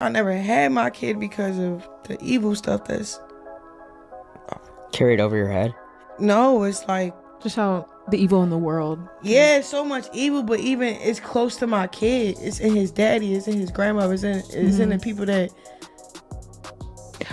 I never had my kid because of the evil stuff that's carried over your head. No, it's like just how the evil in the world. Yeah, so much evil, but even it's close to my kid. It's in his daddy, it's in his grandmother, it's in the people that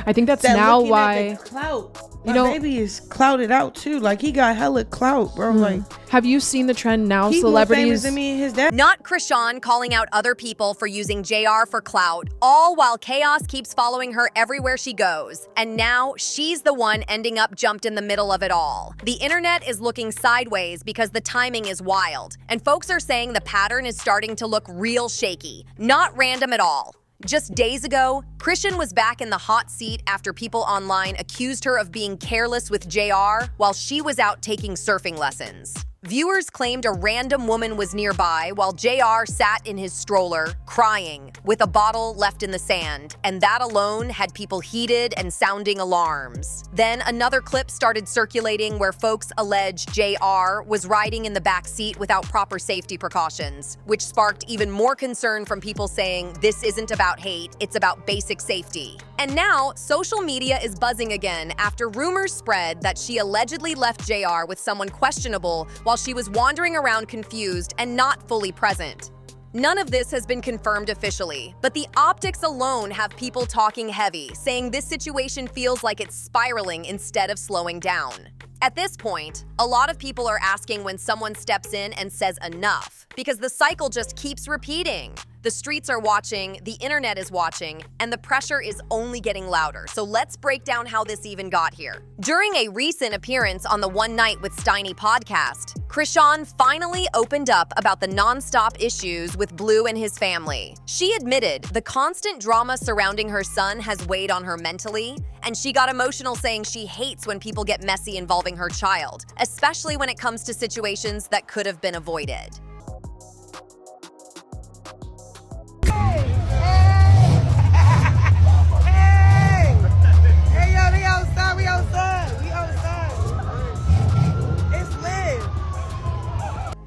I think that's now why clout. My baby is clouted out too. Like he got hella clout, bro. Like, have you seen the trend now? Celebrities more famous than me and his dad. Not Chrisean calling out other people for using JR for clout, all while chaos keeps following her everywhere she goes. And now she's the one ending up jumped in the middle of it all. The internet is looking sideways because the timing is wild, and folks are saying the pattern is starting to look real shaky. Not random at all. Just days ago, Chrisean was back in the hot seat after people online accused her of being careless with JR while she was out taking surfing lessons. Viewers claimed a random woman was nearby while JR sat in his stroller, crying, with a bottle left in the sand, and that alone had people heated and sounding alarms. Then another clip started circulating where folks alleged JR was riding in the back seat without proper safety precautions, which sparked even more concern from people saying this isn't about hate, it's about basic safety. And now, social media is buzzing again after rumors spread that she allegedly left JR with someone questionable while she was wandering around confused and not fully present. None of this has been confirmed officially, but the optics alone have people talking heavy, saying this situation feels like it's spiraling instead of slowing down. At this point, a lot of people are asking when someone steps in and says enough, because the cycle just keeps repeating. The streets are watching, the internet is watching, and the pressure is only getting louder. So let's break down how this even got here. During a recent appearance on the One Night with Steiny podcast, Chrisean finally opened up about the nonstop issues with Blue and his family. She admitted the constant drama surrounding her son has weighed on her mentally, and she got emotional saying she hates when people get messy involving her child, especially when it comes to situations that could have been avoided.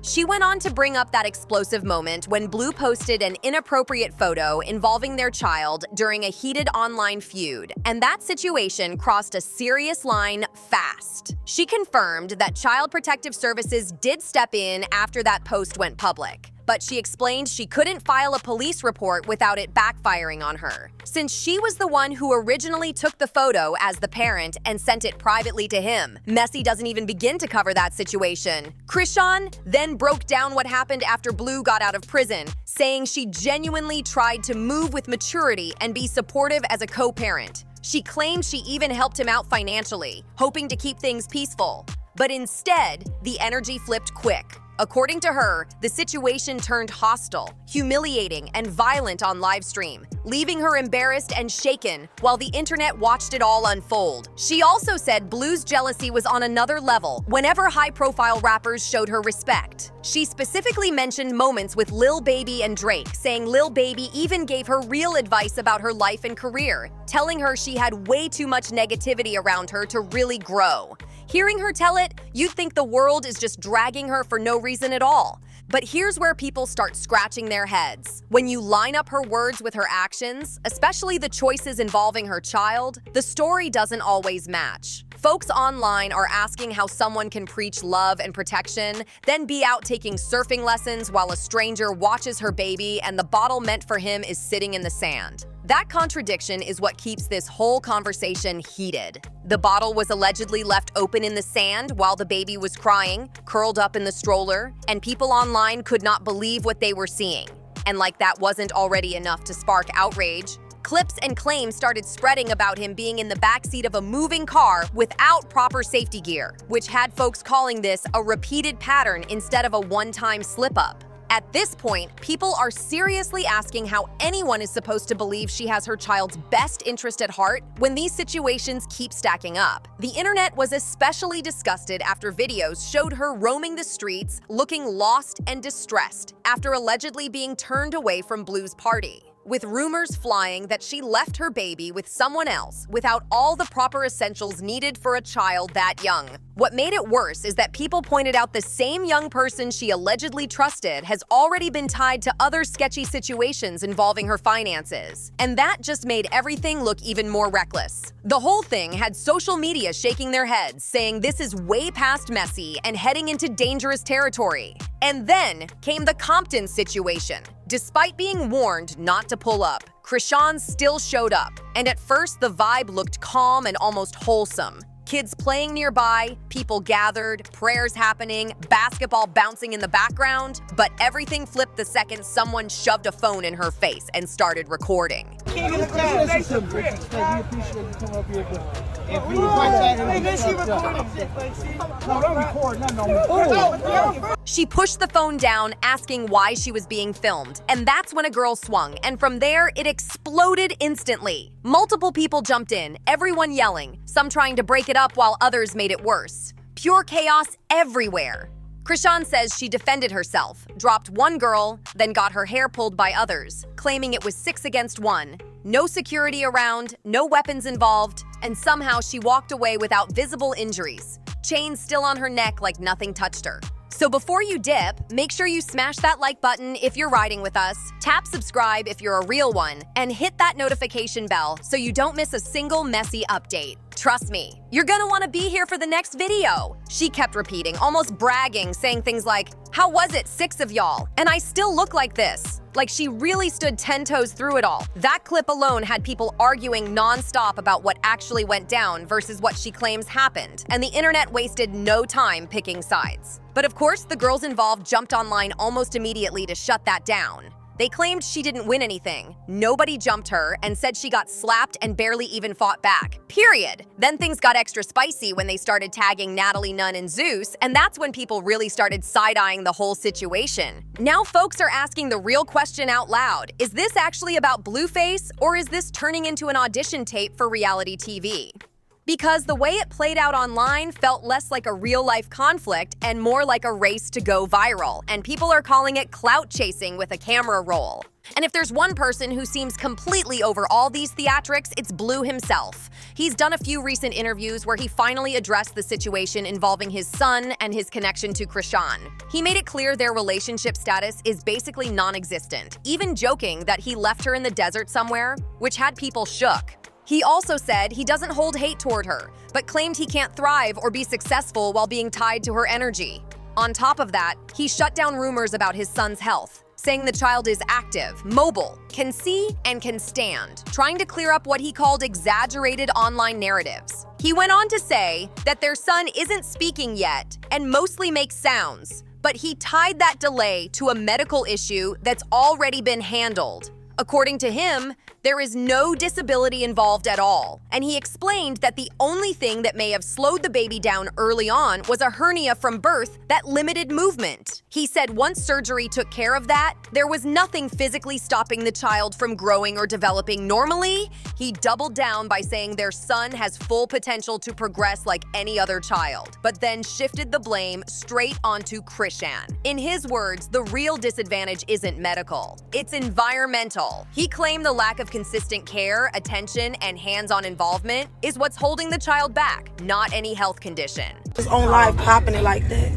She went on to bring up that explosive moment when Blue posted an inappropriate photo involving their child during a heated online feud, and that situation crossed a serious line fast. She confirmed that Child Protective Services did step in after that post went public, but she explained she couldn't file a police report without it backfiring on her, since she was the one who originally took the photo as the parent and sent it privately to him. Messi doesn't even begin to cover that situation. Chrisean then broke down what happened after Blue got out of prison, saying she genuinely tried to move with maturity and be supportive as a co-parent. She claimed she even helped him out financially, hoping to keep things peaceful. But instead, the energy flipped quick. According to her, the situation turned hostile, humiliating, and violent on livestream, leaving her embarrassed and shaken while the internet watched it all unfold. She also said Blue's jealousy was on another level whenever high-profile rappers showed her respect. She specifically mentioned moments with Lil Baby and Drake, saying Lil Baby even gave her real advice about her life and career, telling her she had way too much negativity around her to really grow. Hearing her tell it, you'd think the world is just dragging her for no reason at all. But here's where people start scratching their heads. When you line up her words with her actions, especially the choices involving her child, the story doesn't always match. Folks online are asking how someone can preach love and protection, then be out taking surfing lessons while a stranger watches her baby and the bottle meant for him is sitting in the sand. That contradiction is what keeps this whole conversation heated. The bottle was allegedly left open in the sand while the baby was crying, curled up in the stroller, and people online could not believe what they were seeing. And like that wasn't already enough to spark outrage, clips and claims started spreading about him being in the backseat of a moving car without proper safety gear, which had folks calling this a repeated pattern instead of a one-time slip-up. At this point, people are seriously asking how anyone is supposed to believe she has her child's best interest at heart when these situations keep stacking up. The internet was especially disgusted after videos showed her roaming the streets, looking lost and distressed after allegedly being turned away from Blue's party. with rumors flying that she left her baby with someone else without all the proper essentials needed for a child that young. What made it worse is that people pointed out the same young person she allegedly trusted has already been tied to other sketchy situations involving her finances. And that just made everything look even more reckless. The whole thing had social media shaking their heads, saying this is way past messy and heading into dangerous territory. And then came the Compton situation. Despite being warned not to pull up, Chrisean still showed up. And at first, the vibe looked calm and almost wholesome. Kids playing nearby, people gathered, prayers happening, basketball bouncing in the background. But everything flipped the second someone shoved a phone in her face and starred recording. She pushed the phone down, asking why she was being filmed. And that's when a girl swung. And from there, it exploded instantly. Multiple people jumped in, everyone yelling, some trying to break it up while others made it worse. Pure chaos everywhere. Chrisean says she defended herself, dropped one girl, then got her hair pulled by others, claiming it was 6 against 1. No security around, no weapons involved, and somehow she walked away without visible injuries. Chains still on her neck like nothing touched her. So before you dip, make sure you smash that like button if you're riding with us, tap subscribe if you're a real one, and hit that notification bell so you don't miss a single messy update. Trust me, you're gonna want to be here for the next video. She kept repeating, almost bragging, saying things like, "How was it, 6 of y'all? And I still look like this." Like she really stood 10 toes through it all. That clip alone had people arguing nonstop about what actually went down versus what she claims happened, and the internet wasted no time picking sides. But of course, the girls involved jumped online almost immediately to shut that down. They claimed she didn't win anything, nobody jumped her, and said she got slapped and barely even fought back. Period. Then things got extra spicy when they started tagging Natalie Nunn and Zeus, and that's when people really started side-eyeing the whole situation. Now folks are asking the real question out loud. Is this actually about Blueface, or is this turning into an audition tape for reality TV? Because the way it played out online felt less like a real-life conflict and more like a race to go viral, and people are calling it clout chasing with a camera roll. And if there's one person who seems completely over all these theatrics, it's Blue himself. He's done a few recent interviews where he finally addressed the situation involving his son and his connection to Chrisean. He made it clear their relationship status is basically non-existent, even joking that he left her in the desert somewhere, which had people shook. He also said he doesn't hold hate toward her, but claimed he can't thrive or be successful while being tied to her energy. On top of that, he shut down rumors about his son's health, saying the child is active, mobile, can see, and can stand, trying to clear up what he called exaggerated online narratives. He went on to say that their son isn't speaking yet and mostly makes sounds, but he tied that delay to a medical issue that's already been handled. According to him, there is no disability involved at all, and he explained that the only thing that may have slowed the baby down early on was a hernia from birth that limited movement. He said once surgery took care of that, there was nothing physically stopping the child from growing or developing normally. He doubled down by saying their son has full potential to progress like any other child, but then shifted the blame straight onto Chrisean. In his words, the real disadvantage isn't medical, it's environmental. He claimed the lack of consistent care, attention, and hands-on involvement is what's holding the child back, not any health condition. His own life popping it like that.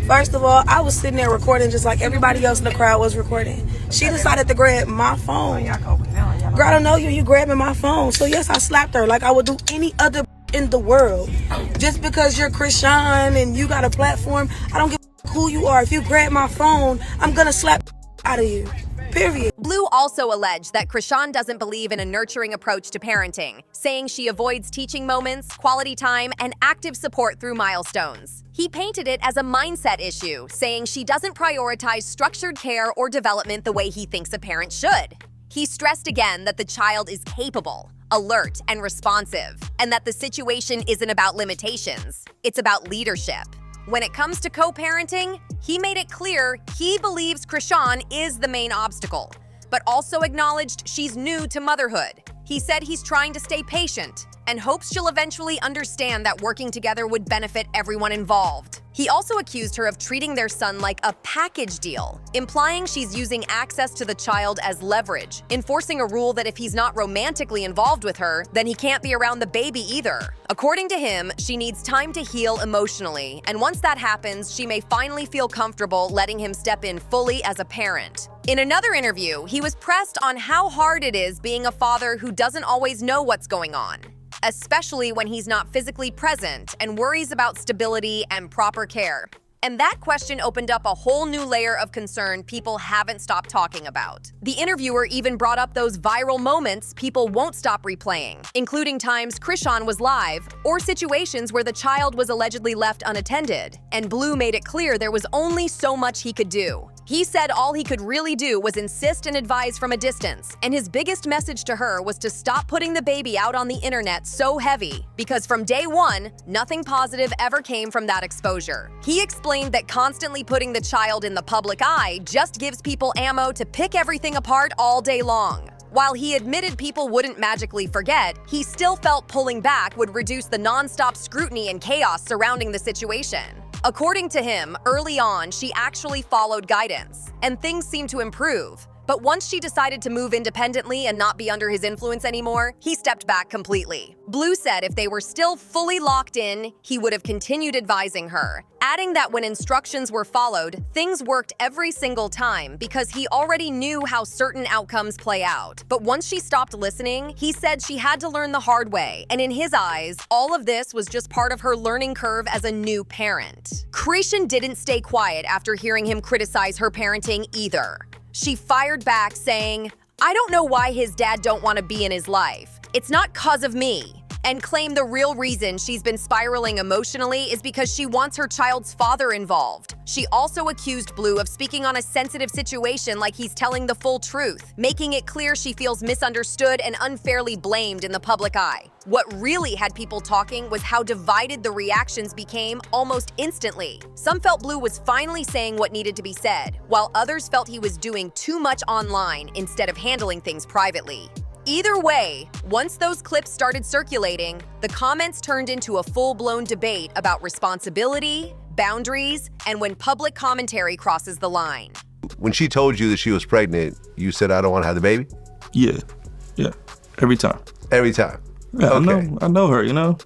First of all, I was sitting there recording just like everybody else in the crowd was recording. She decided to grab my phone. Girl, I don't know you, you grabbing my phone. So yes, I slapped her like I would do any other in the world. Just because you're Chrisean and you got a platform, I don't give a who you are. If you grab my phone, I'm gonna slap out of you. Period. Blue also alleged that Chrisean doesn't believe in a nurturing approach to parenting, saying she avoids teaching moments, quality time, and active support through milestones. He painted it as a mindset issue, saying she doesn't prioritize structured care or development the way he thinks a parent should. He stressed again that the child is capable, alert, and responsive, and that the situation isn't about limitations, it's about leadership. When it comes to co-parenting, he made it clear he believes Chrisean is the main obstacle, but also acknowledged she's new to motherhood. He said he's trying to stay patient and hopes she'll eventually understand that working together would benefit everyone involved. He also accused her of treating their son like a package deal, implying she's using access to the child as leverage, enforcing a rule that if he's not romantically involved with her, then he can't be around the baby either. According to him, she needs time to heal emotionally, and once that happens, she may finally feel comfortable letting him step in fully as a parent. In another interview, he was pressed on how hard it is being a father who doesn't always know what's going on, especially when he's not physically present and worries about stability and proper care. And that question opened up a whole new layer of concern people haven't stopped talking about. The interviewer even brought up those viral moments people won't stop replaying, including times Chrisean was live or situations where the child was allegedly left unattended, and Blue made it clear there was only so much he could do. He said all he could really do was insist and advise from a distance, and his biggest message to her was to stop putting the baby out on the internet so heavy, because from day one, nothing positive ever came from that exposure. He explained that constantly putting the child in the public eye just gives people ammo to pick everything apart all day long. While he admitted people wouldn't magically forget, he still felt pulling back would reduce the non-stop scrutiny and chaos surrounding the situation. According to him, early on, she actually followed guidance, and things seemed to improve. But once she decided to move independently and not be under his influence anymore, he stepped back completely. Blue said if they were still fully locked in, he would have continued advising her, adding that when instructions were followed, things worked every single time because he already knew how certain outcomes play out. But once she stopped listening, he said she had to learn the hard way, and in his eyes, all of this was just part of her learning curve as a new parent. Chrisean didn't stay quiet after hearing him criticize her parenting either. She fired back saying, "I don't know why his dad don't want to be in his life. It's not 'cause of me," and claimed the real reason she's been spiraling emotionally is because she wants her child's father involved. She also accused Blue of speaking on a sensitive situation like he's telling the full truth, making it clear she feels misunderstood and unfairly blamed in the public eye. What really had people talking was how divided the reactions became almost instantly. Some felt Blue was finally saying what needed to be said, while others felt he was doing too much online instead of handling things privately. Either way, once those clips started circulating, the comments turned into a full-blown debate about responsibility, boundaries, and when public commentary crosses the line. When she told you that she was pregnant, you said, "I don't want to have the baby"? Yeah, every time. Every time? Yeah, Okay. I know her, I know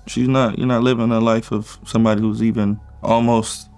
you're not living a life of somebody who's even almost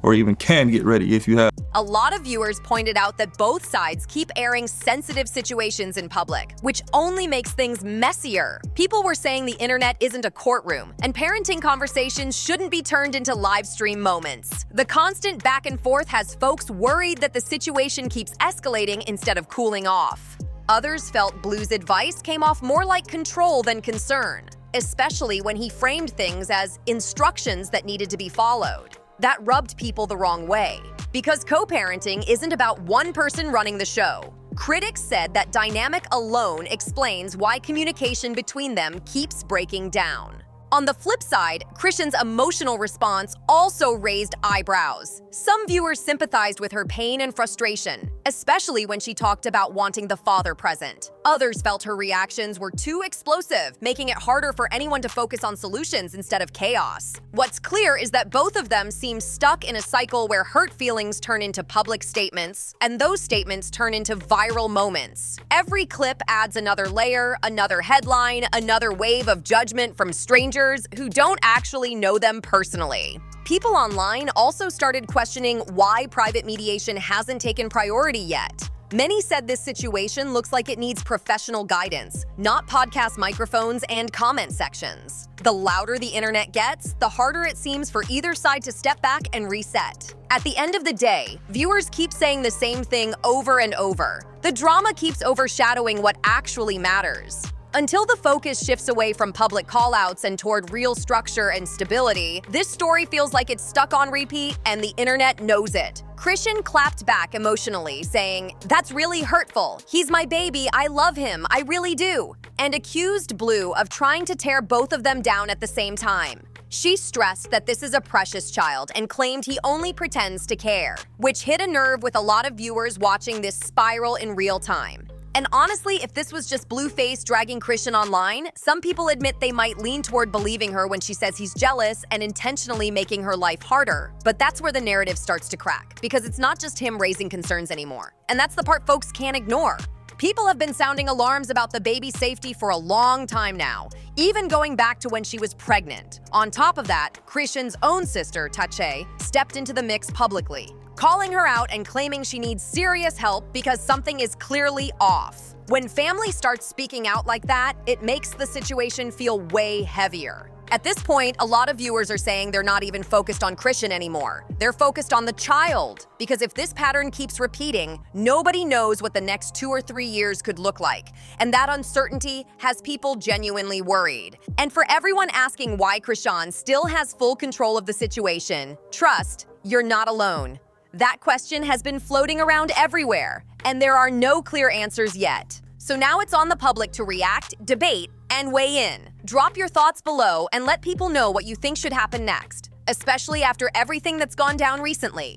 or even can get ready if you have. A lot of viewers pointed out that both sides keep airing sensitive situations in public, which only makes things messier. People were saying the internet isn't a courtroom, and parenting conversations shouldn't be turned into live stream moments. The constant back and forth has folks worried that the situation keeps escalating instead of cooling off. Others felt Blue's advice came off more like control than concern, especially when he framed things as instructions that needed to be followed. That rubbed people the wrong way, because co-parenting isn't about one person running the show. Critics said that dynamic alone explains why communication between them keeps breaking down. On the flip side, Chrisean's emotional response also raised eyebrows. Some viewers sympathized with her pain and frustration, especially when she talked about wanting the father present. Others felt her reactions were too explosive, making it harder for anyone to focus on solutions instead of chaos. What's clear is that both of them seem stuck in a cycle where hurt feelings turn into public statements, and those statements turn into viral moments. Every clip adds another layer, another headline, another wave of judgment from strangers who don't actually know them personally. People online also started questioning why private mediation hasn't taken priority yet. Many said this situation looks like it needs professional guidance, not podcast microphones and comment sections. The louder the internet gets, the harder it seems for either side to step back and reset. At the end of the day, viewers keep saying the same thing over and over. The drama keeps overshadowing what actually matters. Until the focus shifts away from public callouts and toward real structure and stability, this story feels like it's stuck on repeat and the internet knows it. Chrisean clapped back emotionally, saying, "That's really hurtful. He's my baby. I love him. I really do," and accused Blue of trying to tear both of them down at the same time. She stressed that this is a precious child and claimed he only pretends to care, which hit a nerve with a lot of viewers watching this spiral in real time. And honestly, if this was just Blueface dragging Chrisean online, some people admit they might lean toward believing her when she says he's jealous and intentionally making her life harder. But that's where the narrative starts to crack, because it's not just him raising concerns anymore. And that's the part folks can't ignore. People have been sounding alarms about the baby's safety for a long time now, even going back to when she was pregnant. On top of that, Chrisean's own sister, Tache, stepped into the mix publicly, calling her out and claiming she needs serious help because something is clearly off. When family starts speaking out like that, it makes the situation feel way heavier. At this point, a lot of viewers are saying they're not even focused on Chrisean anymore. They're focused on the child, because if this pattern keeps repeating, nobody knows what the next 2 or 3 years could look like. And that uncertainty has people genuinely worried. And for everyone asking why Chrisean still has full control of the situation, trust, you're not alone. That question has been floating around everywhere, and there are no clear answers yet. So now it's on the public to react, debate, and weigh in. Drop your thoughts below and let people know what you think should happen next, especially after everything that's gone down recently.